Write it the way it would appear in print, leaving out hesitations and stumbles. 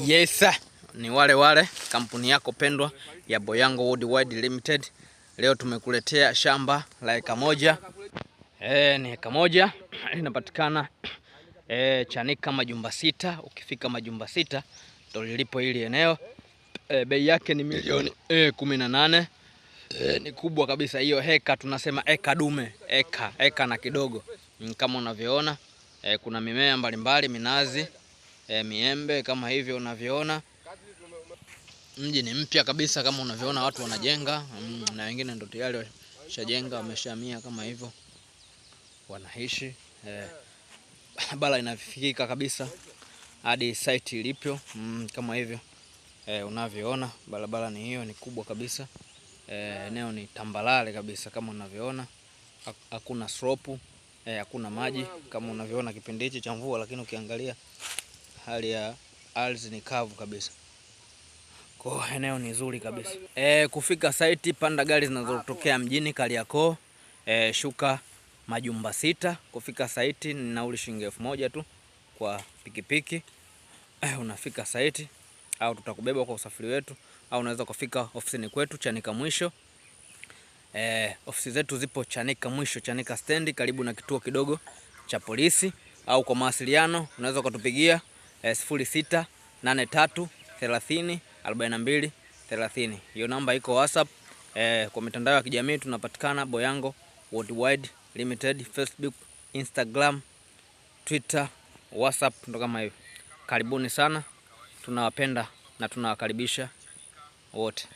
Yes, ni wale kampuni yako pendwa ya Boyango Worldwide Limited. Leo tumekuletea shamba la eka moja. Ni eka moja inapatikana Chanika Majumba 6. Ukifika Majumba 6 ndo lilipo hili eneo. Bei yake ni milioni 18. Ni kubwa kabisa hiyo heka, tunasema eka dume, eka na kidogo. Kama unavyoona kuna mimea mbalimbali, minazi, miembe kama hivyo unavyoona. Mji ni mpya kabisa kama unavyoona, watu wanajenga na wengine ndio tayari washajenga, wameshamia kama hivyo. Wanaishi bala inafikika kabisa hadi site ilipo kama hivyo. Unavyoona barabara ni hiyo, ni kubwa kabisa. Eneo ni tambalale kabisa kama unavyoona. Hakuna slope, hakuna maji kama unavyoona kipindi hichi cha mvua, lakini ukiangalia hali ya ardhi ni kavu kabisa. Kwa eneo ni nzuri kabisa. Kufika site, panda gari zinazotokea mjini Kariakoo, shuka Majumba 6. Kufika site ni nauli shilingi 1000 tu kwa pikipiki. Unafika site au tutakubeba kwa usafiri wetu, au unaweza kufika ofisini kwetu Chanika mwisho. Ofisi zetu zipo Chanika mwisho, Chanika stand, karibu na kituo kidogo cha polisi. Au kwa mawasiliano unaweza kutupigia 0683304230. Hiyo namba iko WhatsApp. Kwa mitandao ya kijamii tunapatikana Boyango Worldwide Limited, Facebook, Instagram, Twitter, WhatsApp, ndo kama hivyo. Karibuni sana, tunawapenda na tunawakaribisha wote.